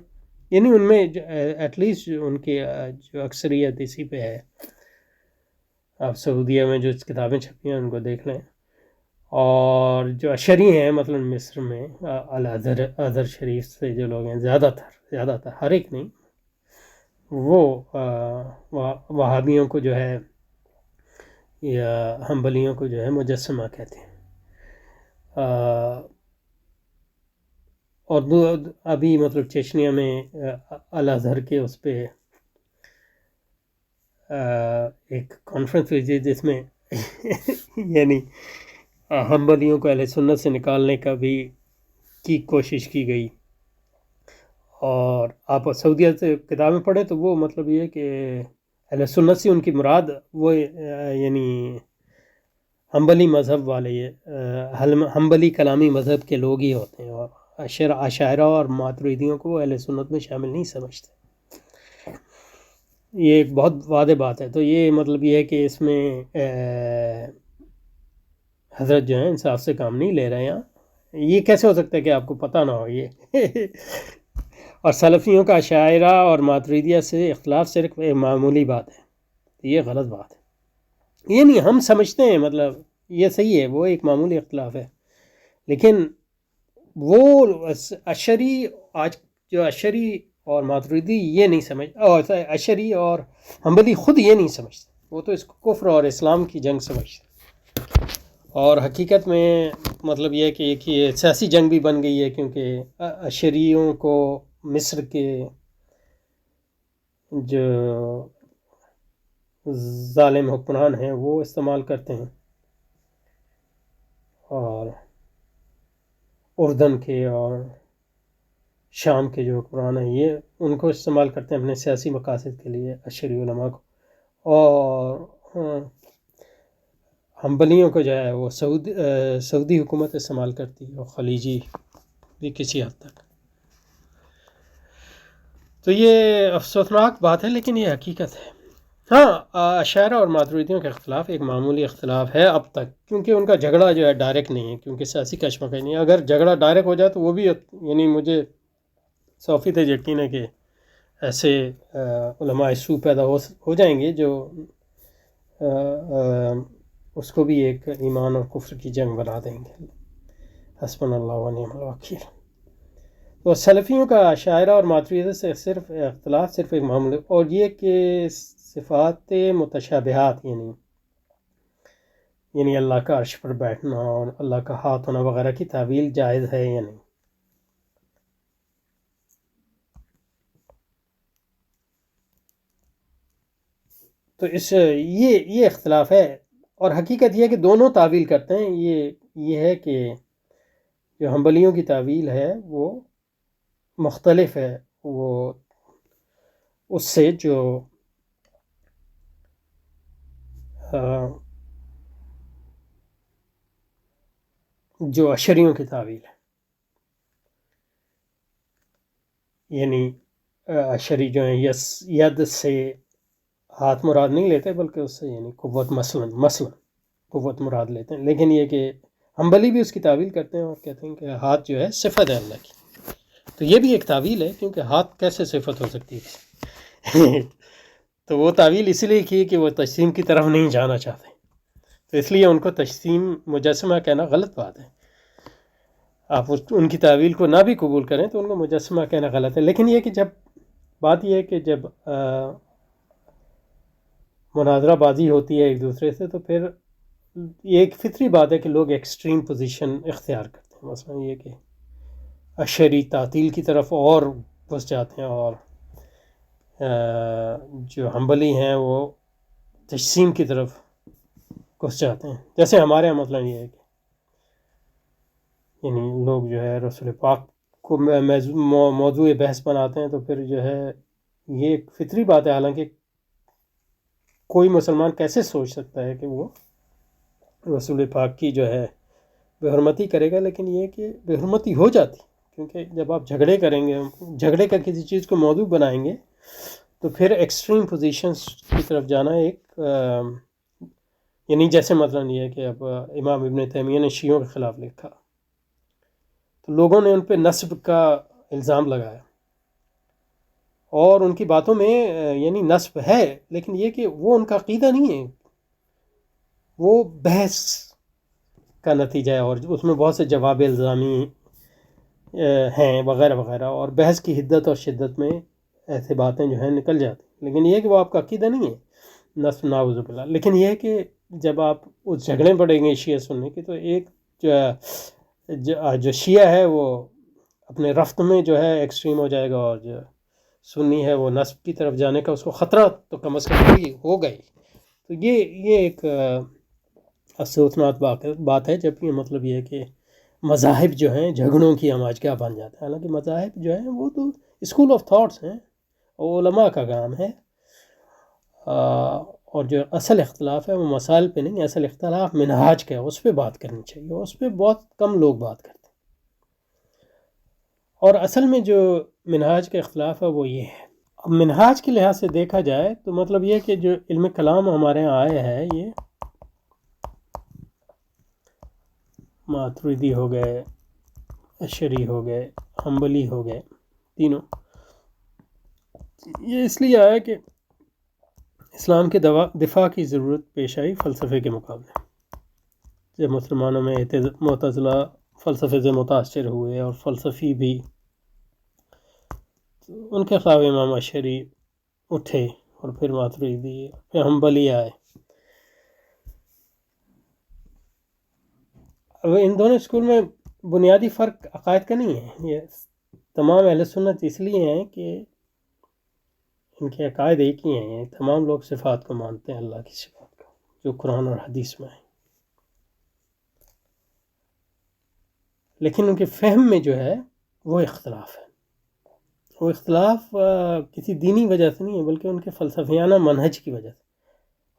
یعنی ان میں ایٹ لیسٹ ان کی جو اکثریت اسی پہ ہے۔ آپ سعودیہ میں جو کتابیں چھپی ہیں ان کو دیکھ لیں، اور جو اشری ہیں مثلا مصر میں الازہر شریف سے جو لوگ ہیں زیادہ تر ہر ایک نہیں، وہ وہابیوں کو جو ہے یا حنبلیوں کو جو ہے مجسمہ کہتے ہیں۔ اور ابھی مطلب چیچنیا میں الازہر کے اس پہ ایک کانفرنس ہوئی تھی جس میں یعنی حنبلیوں کو اہل سنت سے نکالنے کا بھی کی کوشش کی گئی۔ اور آپ سعودیہ سے کتابیں پڑھیں تو وہ مطلب یہ کہ اہل سنت سے ان کی مراد وہ یعنی حنبلی مذہب والے حنبلی کلامی مذہب کے لوگ ہی ہوتے ہیں، اور عشائرہ اور ماتریدیوں کو وہ اہل سنت میں شامل نہیں سمجھتے۔ یہ ایک بہت واضح بات ہے۔ تو یہ مطلب یہ ہے کہ اس میں حضرت جو ہیں انصاف سے کام نہیں لے رہے ہیں۔ یہ کیسے ہو سکتا ہے کہ آپ کو پتہ نہ ہو یہ اور سلفیوں کا عشائرہ اور ماتریدیہ سے اختلاف صرف ایک معمولی بات ہے، یہ غلط بات ہے۔ یہ نہیں، ہم سمجھتے ہیں مطلب یہ صحیح ہے، وہ ایک معمولی اختلاف ہے، لیکن وہ اشری آج جو اشری اور ماتریدی یہ نہیں سمجھ، اور اشری اور حنبلی خود یہ نہیں سمجھتے، وہ تو اس کو کفر اور اسلام کی جنگ سمجھتے۔ اور حقیقت میں مطلب یہ ہے کہ ایک یہ سیاسی جنگ بھی بن گئی ہے، کیونکہ اشریوں کو مصر کے جو ظالم حکمران ہیں وہ استعمال کرتے ہیں، اور اردن کے اور شام کے جو حکمران ہیں یہ ان کو استعمال کرتے ہیں اپنے سیاسی مقاصد کے لیے، اشری علماء کو۔ اور حنبلیوں کو جو ہے وہ سعودی حکومت استعمال کرتی ہے، اور خلیجی بھی کسی حد تک۔ تو یہ افسوسناک بات ہے، لیکن یہ حقیقت ہے۔ ہاں، عشائرہ اور ماتریدیوں کا اختلاف ایک معمولی اختلاف ہے اب تک، کیونکہ ان کا جھگڑا جو ہے ڈائریکٹ نہیں ہے، کیونکہ سیاسی کشمکش نہیں ہے۔ اگر جھگڑا ڈائریکٹ ہو جائے تو وہ بھی یعنی مجھے 100% یقین ہے کہ ایسے علماء سو پیدا ہو جائیں گے جو اس کو بھی ایک ایمان اور کفر کی جنگ بنا دیں گے۔ حسبنا اللہ و نعم الوکیل۔ تو سلفیوں کا عشائرہ اور ماتریدیہ سے صرف اختلاف صرف ایک معاملہ، اور یہ کہ صفات متشابہات یعنی اللہ کا عرش پر بیٹھنا اور اللہ کا ہاتھ ہونا وغیرہ کی تعویل جائز ہے یا نہیں۔ تو یہ اختلاف ہے، اور حقیقت یہ ہے کہ دونوں تعویل کرتے ہیں۔ یہ ہے کہ جو حنبلیوں کی تعویل ہے وہ مختلف ہے وہ اس سے جو اشریوں کی تعویل ہے، یعنی اشری جو ہیں ید سے ہاتھ مراد نہیں لیتے، بلکہ اس سے یعنی قوت، مثلا قوت مراد لیتے ہیں۔ لیکن یہ کہ حنبلی بھی اس کی تعویل کرتے ہیں اور کہتے ہیں کہ ہاتھ جو ہے صفت ہے اللہ کی۔ تو یہ بھی ایک تعویل ہے، کیونکہ ہاتھ کیسے صفت ہو سکتی ہے تو وہ تعویل اس لیے کی کہ وہ تجسیم کی طرف نہیں جانا چاہتے، تو اس لیے ان کو تجسیم مجسمہ کہنا غلط بات ہے۔ آپ ان کی تعویل کو نہ بھی قبول کریں تو ان کو مجسمہ کہنا غلط ہے۔ لیکن یہ کہ جب بات یہ ہے کہ جب مناظرہ بازی ہوتی ہے ایک دوسرے سے، تو پھر یہ ایک فطری بات ہے کہ لوگ ایکسٹریم پوزیشن اختیار کرتے ہیں۔ مثلا یہ کہ اشری تعطیل کی طرف اور گھس جاتے ہیں، اور جو حنبلی ہیں وہ تجسیم کی طرف گھس جاتے ہیں۔ جیسے ہمارے یہاں مثلا یہ ہے کہ یعنی لوگ جو ہے رسول پاک کو موضوع بحث بناتے ہیں، تو پھر جو ہے یہ ایک فطری بات ہے۔ حالانکہ کوئی مسلمان کیسے سوچ سکتا ہے کہ وہ رسول پاک کی جو ہے بے حرمتی کرے گا، لیکن یہ کہ بے حرمتی ہو جاتی، کیونکہ جب آپ جھگڑے کریں گے، جھگڑے کا کسی چیز کو موضوع بنائیں گے، تو پھر ایکسٹریم پوزیشنز کی طرف جانا ایک یعنی جیسے مثلا یہ ہے کہ اب امام ابن تیمیہ نے شیعوں کے خلاف لکھا، تو لوگوں نے ان پہ نسب کا الزام لگایا، اور ان کی باتوں میں یعنی نسب ہے، لیکن یہ کہ وہ ان کا عقیدہ نہیں ہے، وہ بحث کا نتیجہ ہے، اور اس میں بہت سے جواب الزامی ہیں وغیرہ وغیرہ، اور بحث کی حدت اور شدت میں ایسے باتیں جو ہیں نکل جاتی ہیں، لیکن یہ ہے کہ وہ آپ کا عقیدہ نہیں ہے، نصب ناؤذ باللہ۔ لیکن یہ ہے کہ جب آپ اس جھگڑے پڑیں گے شیعہ سنی کی، تو ایک جو شیعہ ہے وہ اپنے رفت میں جو ہے ایکسٹریم ہو جائے گا، اور جو سنی ہے وہ نصب کی طرف جانے کا اس کو خطرہ تو کم از کم ہو گئی۔ تو یہ ایک افسوسناک بات ہے، جب یہ مطلب یہ ہے کہ مذاہب جو ہیں جھگڑوں کی آماجگاہ بن جاتے ہیں، حالانکہ مذاہب جو ہیں وہ تو اسکول آف تھاٹس ہیں، اور علماء کا کام ہے، اور جو اصل اختلاف ہے وہ مسائل پہ نہیں، اصل اختلاف منہاج کا ہے، اس پہ بات کرنی چاہیے، اس پہ بہت کم لوگ بات کرتے ہیں۔ اور اصل میں جو منہاج کا اختلاف ہے وہ یہ ہے، اب منہاج کے لحاظ سے دیکھا جائے تو مطلب یہ کہ جو علم کلام ہمارے یہاں آئے ہے، یہ ماتریدی ہو گئے، اشعری ہو گئے، حنبلی ہو گئے، تینوں، یہ اس لیے آیا کہ اسلام کے دفاع کی ضرورت پیش آئی فلسفے کے مقابلے، جب مسلمانوں میں معتزلہ فلسفے سے متاثر ہوئے اور فلسفی بھی، ان کے خلاف امام اشعری اٹھے، اور پھر ماتریدی، پھر حنبلی آئے۔ اب ان دونوں اسکول میں بنیادی فرق عقائد کا نہیں ہے، یہ تمام اہل سنت اس لیے ہیں کہ ان کے عقائد ایک ہی ہیں، تمام لوگ صفات کو مانتے ہیں، اللہ کی صفات کو، جو قرآن اور حدیث میں ہیں، لیکن ان کے فہم میں جو ہے وہ اختلاف ہے۔ وہ اختلاف کسی دینی وجہ سے نہیں ہے، بلکہ ان کے فلسفیانہ منہج کی وجہ سے،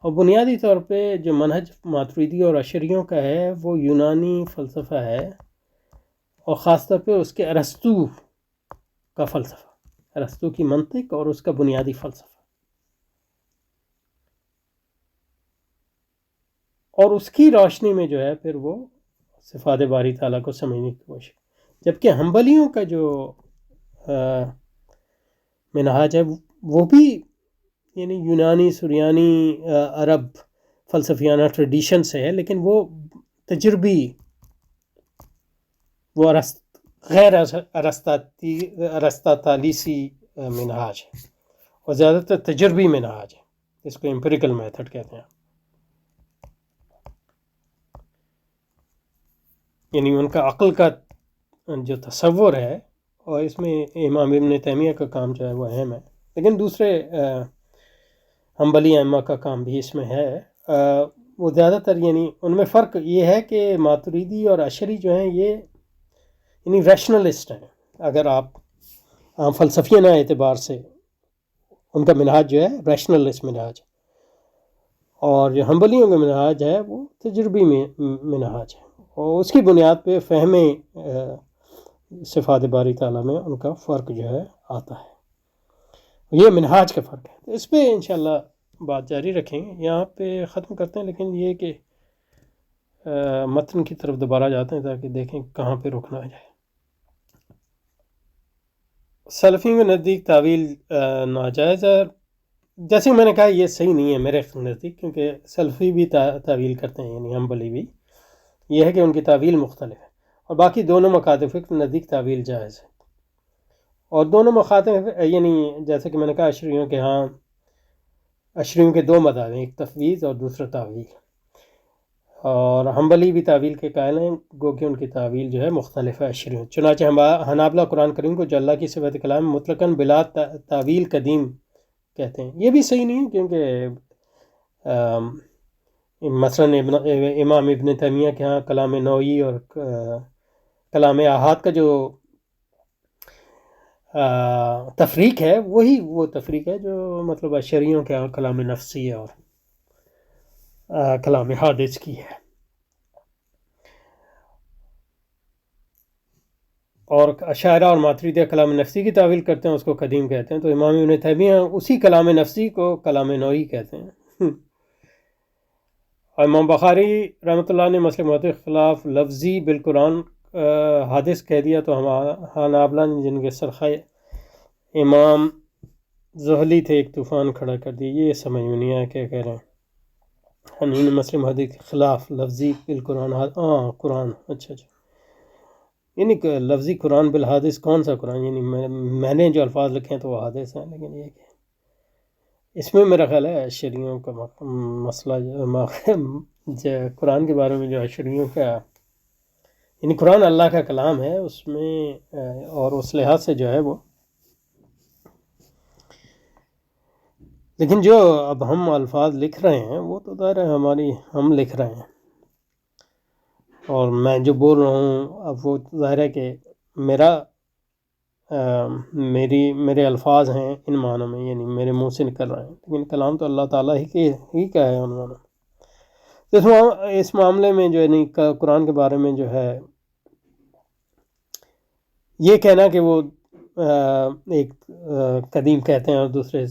اور بنیادی طور پہ جو منہج ماتریدی اور اشعریوں کا ہے وہ یونانی فلسفہ ہے، اور خاص طور پہ اس کے ارسطو کا فلسفہ، ارسطو کی منطق اور اس کا بنیادی فلسفہ، اور اس کی روشنی میں جو ہے پھر وہ صفات باری تعالیٰ کو سمجھنے کی کوشش۔ جبکہ حنبلیوں کا جو منہاج ہے وہ بھی یعنی یونانی، سریانی، عرب فلسفیانہ ٹریڈیشن سے ہے، لیکن وہ تجربی، وہ غیر ارسطاطالیسی منہاج ہے، اور زیادہ تر تجربی منہاج ہے، اس کو امپیریکل میتھڈ کہتے ہیں، یعنی ان کا عقل کا جو تصور ہے، اور اس میں امام ابن تیمیہ کا کام جو ہے وہ اہم ہے، لیکن دوسرے حنبلی ائمہ کا کام بھی اس میں ہے۔ وہ زیادہ تر یعنی ان میں فرق یہ ہے کہ ماتریدی اور اشعری جو ہیں یہ یعنی ریشنلسٹ ہیں، اگر آپ فلسفیانہ اعتبار سے ان کا منہاج جو ہے ریشنلسٹ منہاج، اور جو حنبلیوں کا منہاج ہے وہ تجربی منہاج ہے، اور اس کی بنیاد پہ فہم صفات باری تعالیٰ میں ان کا فرق جو ہے آتا ہے، یہ منہاج کا فرق ہے۔ تو اس پہ انشاءاللہ بات جاری رکھیں گے، یہاں پہ ختم کرتے ہیں، لیکن یہ کہ متن کی طرف دوبارہ جاتے ہیں تاکہ دیکھیں کہاں پہ رکنا جائے۔ سلفیوں کے نزدیک تعویل ناجائز ہے، جیسے میں نے کہا یہ صحیح نہیں ہے میرے نزدیک، کیونکہ سلفی بھی تعویل کرتے ہیں، یعنی حنبلی بھی، یہ ہے کہ ان کی تعویل مختلف ہے، اور باقی دونوں مکاتب کے نزدیک تعویل جائز ہے، اور دونوں مخاطب یعنی جیسے کہ میں نے کہا اشعریوں کے ہاں، اشعریوں کے دو مذاہب ہیں، ایک تفویض اور دوسرا تعویل، اور حنبلی بھی تعویل کے قائل ہیں، گو کہ ان کی تعویل جو ہے مختلف ہے اشعریوں، چنانچہ حنابلہ قرآن کریم کو جو اللہ کی صفت کلام مطلقاً بلا تعویل قدیم کہتے ہیں، یہ بھی صحیح نہیں ہے، کیونکہ مثلاً امام ابن تیمیہ کے ہاں کلام نوعی اور کلام احاد کا جو تفریق ہے وہی وہ تفریق ہے جو مطلب اشعریوں کے ہاں کلام نفسی اور کلام حادث کی ہے، اور اشاعرہ اور ماتریدیہ کلام نفسی کی تعویل کرتے ہیں، اس کو قدیم کہتے ہیں، تو امام ابن تیمیہ اسی کلام نفسی کو کلام نوعی کہتے ہیں، اور امام بخاری رحمۃ اللہ نے مسلم کے خلاف لفظی بالقرآن حادث کہہ دیا، تو حنابلہ نے جن کے سرخہ امام زہلی تھے ایک طوفان کھڑا کر دی، یہ سمجھ میں نہیں آیا کیا کہہ رہے ہیں، قانون مسلم حدیث کے خلاف لفظی بالقرآن قرآن اچھا یعنی کہ لفظی قرآن بالحادث کون سا قرآن؟ یعنی میں نے جو الفاظ لکھے ہیں تو وہ حادث ہیں، لیکن یہ کہ اس میں میرا خیال ہے شریعوں کا مسئلہ جو قرآن کے بارے میں جو شریعوں کا یعنی قرآن اللہ کا کلام ہے، اس میں اور اس لحاظ سے جو ہے وہ، لیکن جو اب ہم الفاظ لکھ رہے ہیں وہ تو ظاہر ہے ہم لکھ رہے ہیں، اور میں جو بول رہا ہوں اب وہ ظاہر ہے کہ میرے الفاظ ہیں ان معنوں میں، یعنی میرے منہ سے نکل رہے ہیں، لیکن کلام تو اللہ تعالیٰ ہی کا ہے ان معنوں۔ تو اس معاملے میں جو ہے قرآن کے بارے میں جو ہے یہ کہنا کہ وہ ایک قدیم کہتے ہیں اور دوسرے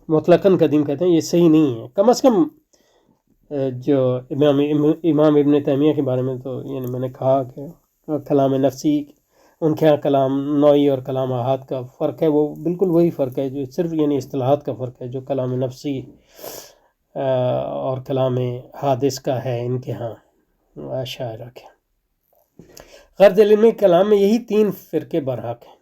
مطلقاً قدیم کہتے ہیں، یہ صحیح نہیں ہے۔ کم از کم جو امام ابن تیمیہ کے بارے میں تو یعنی میں نے کہا کہ کلام نفسی، ان کے یہاں کلام نوعی اور کلام احاد کا فرق ہے، وہ بالکل وہی فرق ہے جو صرف یعنی اصطلاحات کا فرق ہے جو کلام نفسی اور کلام حادث کا ہے ان کے ہاں شاعرہ کے۔ غرض علمی کلام میں یہی 3 فرقے برحق ہیں۔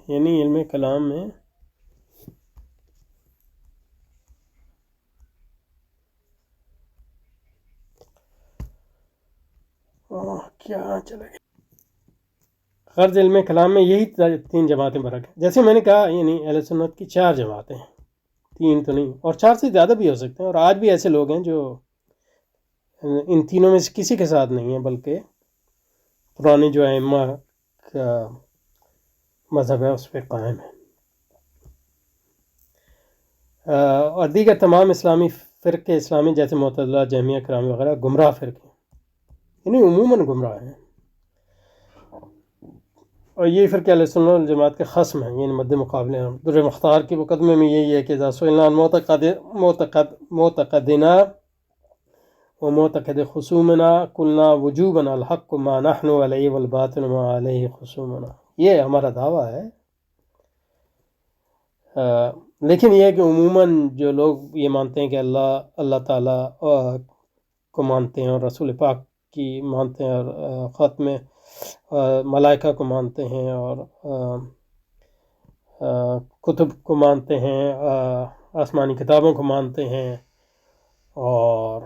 یعنی علم کلام میں کیا چلے گا، غرض علم کلام میں یہی 3 جماعتیں برحق ہیں۔ جیسے میں نے کہا یعنی اہل سنت کی 4 جماعتیں ہیں، 3 تو نہیں، اور 4 سے زیادہ بھی ہو سکتے ہیں، اور آج بھی ایسے لوگ ہیں جو ان تینوں میں سے کسی کے ساتھ نہیں ہیں، بلکہ پرانے جو ائمہ کا مذہب ہے اس پہ قائم ہے، اور دیگر تمام اسلامی فرقے اسلامی جیسے معتزلہ، جہمیہ، کرامی وغیرہ گمراہ فرقے یعنی عموماً گمراہ ہیں، اور یہ فرقے اہل سنت والجماعت کے خصم ہیں، یعنی مد مقابلے ہیں۔ در مختار کے مقدمے میں یہی ہے کہ اذا سئلنا عن معتقدنا ومعتقد خصومنا قلنا وجوبا الحق ما نحن علیہ والباطل ما علیہ خصومنا، یہ ہمارا دعویٰ ہے۔ لیکن یہ ہے کہ عموماً جو لوگ یہ مانتے ہیں کہ اللہ تعالیٰ کو مانتے ہیں اور رسول پاک کی مانتے ہیں اور ختم ملائکہ کو مانتے ہیں اور کتب کو مانتے ہیں، آسمانی کتابوں کو مانتے ہیں، اور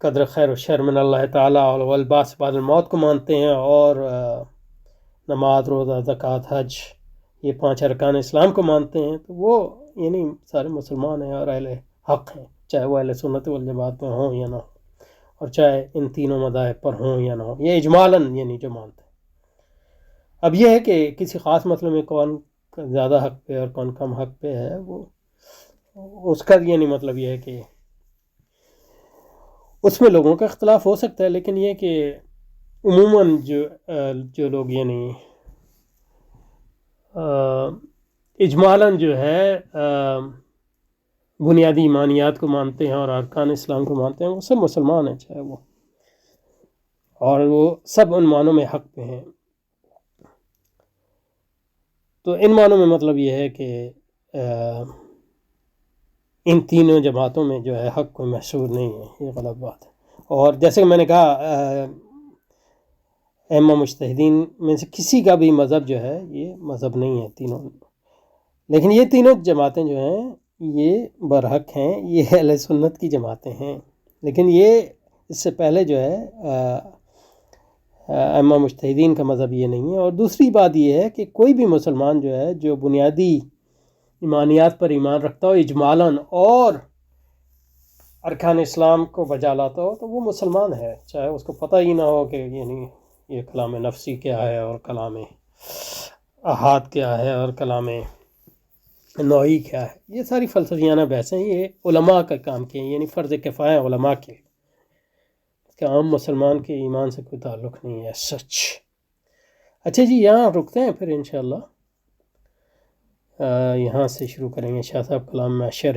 قدر خیر و شر من اللہ تعالیٰ والبعث بعد الموت کو مانتے ہیں، اور نماز، روزہ، زکوٰۃ، حج، یہ 5 ارکان اسلام کو مانتے ہیں، تو وہ یعنی سارے مسلمان ہیں اور اہل حق ہیں، چاہے وہ اہل سنت والجماعت میں ہوں یا نہ ہوں، اور چاہے ان تینوں مذاہب پر ہوں یا نہ ہوں، یہ اجمالاً یعنی جو مانتے ہیں۔ اب یہ ہے کہ کسی خاص مسئلے میں کون زیادہ حق پہ اور کون کم حق پہ ہے، وہ اس کا یعنی مطلب یہ ہے کہ اس میں لوگوں کا اختلاف ہو سکتا ہے، لیکن یہ کہ عموماً جو لوگ یعنی اجمالاً جو ہے بنیادی ایمانیات کو مانتے ہیں اور ارکان اسلام کو مانتے ہیں، وہ سب مسلمان ہیں، چاہے وہ، اور وہ سب ان معنوں میں حق پہ ہیں۔ تو ان معنوں میں مطلب یہ ہے کہ ان تینوں جماعتوں میں جو ہے حق کوئی محصور نہیں ہے، یہ غلط بات ہے۔ اور جیسے کہ میں نے کہا ائمہ مجتہدین میں سے کسی کا بھی مذہب جو ہے یہ مذہب نہیں ہے تینوں، لیکن یہ تینوں جماعتیں جو ہیں یہ برحق ہیں، یہ اہل سنت کی جماعتیں ہیں، لیکن یہ اس سے پہلے جو ہے ائمہ مجتہدین کا مذہب یہ نہیں ہے۔ اور دوسری بات یہ ہے کہ کوئی بھی مسلمان جو ہے جو بنیادی ایمانیات پر ایمان رکھتا ہو اجمالاً اور ارکان اسلام کو بجا لاتا ہو تو وہ مسلمان ہے، چاہے اس کو پتہ ہی نہ ہو کہ یعنی یہ کلام نفسی کیا ہے اور کلام احاد کیا ہے اور کلام نوعی کیا ہے، یہ ساری فلسفیانہ بحثیں یہ علماء کا کام کی ہیں، یعنی فرض کفایہ علماء کے، کہ عام مسلمان کے ایمان سے کوئی تعلق نہیں ہے سچ۔ اچھا جی، یہاں رکتے ہیں، پھر انشاءاللہ یہاں سے شروع کریں گے شاہ صاحب کلام میں شرح